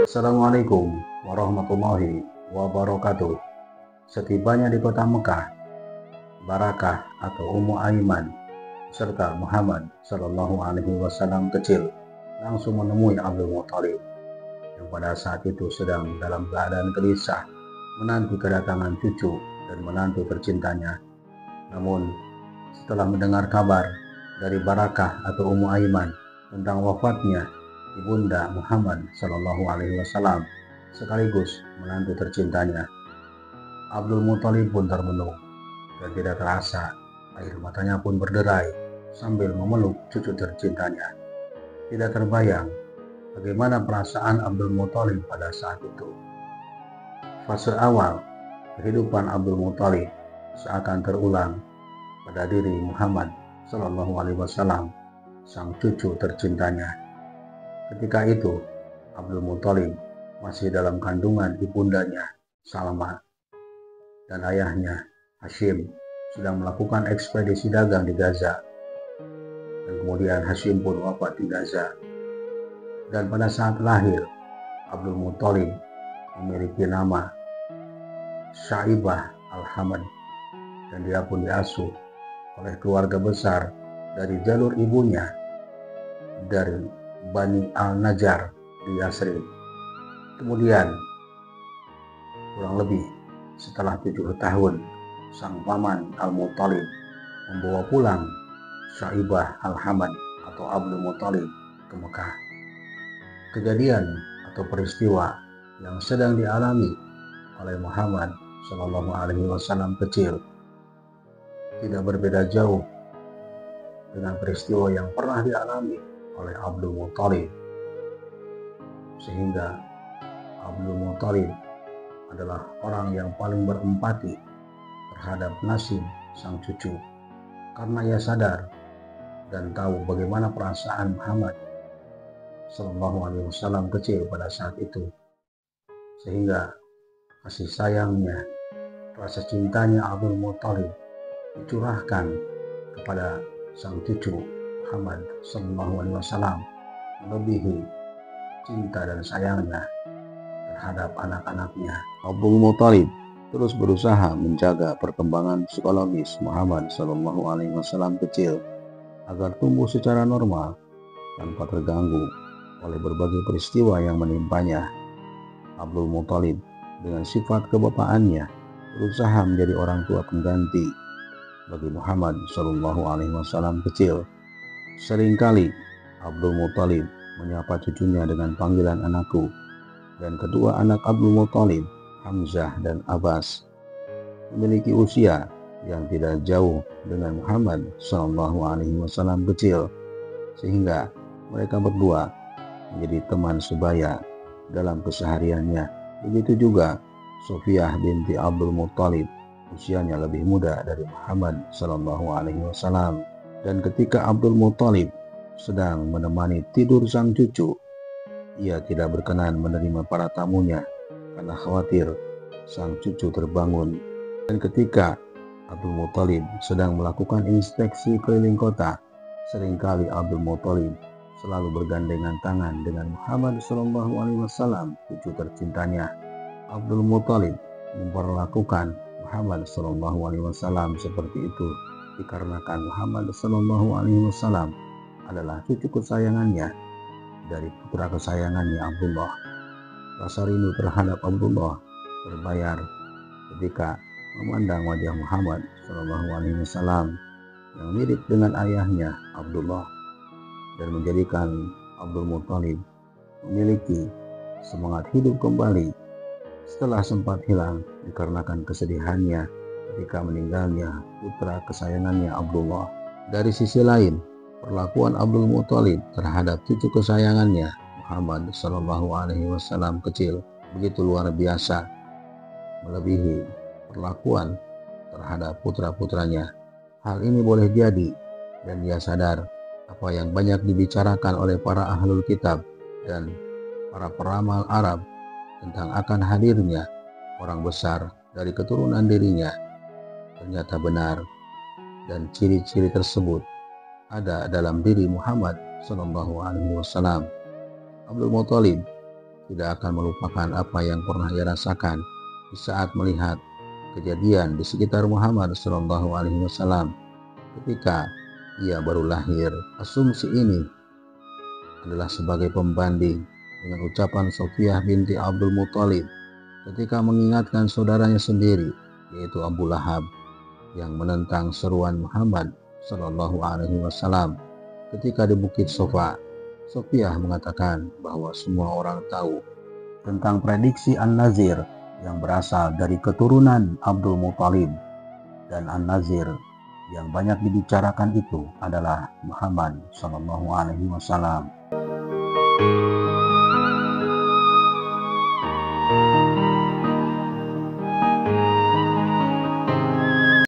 Assalamualaikum warahmatullahi wabarakatuh. Setibanya di kota Mekah, Barakah atau Ummu Aiman serta Muhammad Shallallahu Alaihi Wasallam kecil langsung menemui Abdul Muthalib yang pada saat itu sedang dalam keadaan gelisah menanti kedatangan cucu dan menantu tercintanya. Namun setelah mendengar kabar dari Barakah atau Ummu Aiman tentang wafatnya Ibunda Muhammad Shallallahu Alaihi Wasallam sekaligus menantu tercintanya, Abdul Muthalib pun termenung dan tidak terasa air matanya pun berderai sambil memeluk cucu tercintanya. Tidak terbayang bagaimana perasaan Abdul Muthalib pada saat itu. Fase awal kehidupan Abdul Muthalib seakan terulang pada diri Muhammad Shallallahu Alaihi Wasallam, sang cucu tercintanya. Ketika itu, Abdul Muthalib masih dalam kandungan ibundanya Salma, dan ayahnya Hashim sedang melakukan ekspedisi dagang di Gaza. Dan kemudian Hashim pun wafat di Gaza. Dan pada saat lahir, Abdul Muthalib memiliki nama Syaibah Al-Hamad, dan dia pun diasuh oleh keluarga besar dari jalur ibunya dari Bani Al-Najjar di Yasrib. Kemudian kurang lebih setelah 7 tahun, sang paman Al-Muthalib membawa pulang Syaibah Al-Hamad atau Abdul Muthalib ke Mekah. Kejadian atau peristiwa yang sedang dialami oleh Muhammad Shallallahu Alaihi Wasallam kecil tidak berbeda jauh dengan peristiwa yang pernah dialami oleh Abdul Muthalib, sehingga Abdul Muthalib adalah orang yang paling berempati terhadap nasib sang cucu, karena ia sadar dan tahu bagaimana perasaan Muhammad Sallallahu Alaihi Wasallam kecil pada saat itu, sehingga kasih sayangnya, rasa cintanya Abdul Muthalib dicurahkan kepada sang cucu Muhammad Sallallahu Alaihi Wasallam melebihi cinta dan sayangnya terhadap anak-anaknya. Abdul Muthalib terus berusaha menjaga perkembangan psikologis Muhammad Sallallahu Alaihi Wasallam kecil agar tumbuh secara normal tanpa terganggu oleh berbagai peristiwa yang menimpanya. Abdul Muthalib dengan sifat kebapaannya berusaha menjadi orang tua pengganti bagi Muhammad Sallallahu Alaihi Wasallam kecil. Seringkali Abdul Muthalib menyapa cucunya dengan panggilan anakku, dan kedua anak Abdul Muthalib, Hamzah dan Abbas, memiliki usia yang tidak jauh dengan Muhammad Sallallahu Alaihi Wasallam kecil, sehingga mereka berdua menjadi teman sebaya dalam kesehariannya. Begitu juga Sofiyah binti Abdul Muthalib, usianya lebih muda dari Muhammad Sallallahu Alaihi Wasallam. Dan ketika Abdul Muthalib sedang menemani tidur sang cucu, ia tidak berkenan menerima para tamunya karena khawatir sang cucu terbangun. Dan ketika Abdul Muthalib sedang melakukan inspeksi keliling kota, seringkali Abdul Muthalib selalu bergandengan tangan dengan Muhammad Sallallahu Alaihi Wasallam, cucu tercintanya. Abdul Muthalib memperlakukan Muhammad Sallallahu Alaihi Wasallam seperti itu dikarenakan Muhammad Sallallahu Alaihi Wasallam adalah cucu kesayangannya dari putra kesayangannya Abdullah. Rasa rindu terhadap Abdullah terbayar ketika memandang wajah Muhammad Sallallahu Alaihi Wasallam yang mirip dengan ayahnya Abdullah, dan menjadikan Abdul Muthalib memiliki semangat hidup kembali setelah sempat hilang dikarenakan kesedihannya ketika meninggalnya putra kesayangannya Abdullah. Dari sisi lain, perlakuan Abdul Muthalib terhadap cucu kesayangannya Muhammad Sallallahu Alaihi Wasallam kecil begitu luar biasa, melebihi perlakuan terhadap putra-putranya. Hal ini boleh jadi, dan dia sadar apa yang banyak dibicarakan oleh para ahlul kitab dan para peramal Arab tentang akan hadirnya orang besar dari keturunan dirinya ternyata benar, dan ciri-ciri tersebut ada dalam diri Muhammad Sallallahu Alaihi Wasallam. Abdul Muthalib tidak akan melupakan apa yang pernah ia rasakan di saat melihat kejadian di sekitar Muhammad Shallallahu Alaihi Wasallam ketika ia baru lahir. Asumsi ini adalah sebagai pembanding dengan ucapan Sofiyah binti Abdul Muthalib ketika mengingatkan saudaranya sendiri, yaitu Abu Lahab, yang menentang seruan Muhammad Shallallahu Alaihi Wasallam ketika di Bukit Sofa. Sofiyah mengatakan bahwa semua orang tahu tentang prediksi An-Nazir yang berasal dari keturunan Abdul Muthalib, dan An-Nazir yang banyak dibicarakan itu adalah Muhammad Shallallahu Alaihi Wasallam.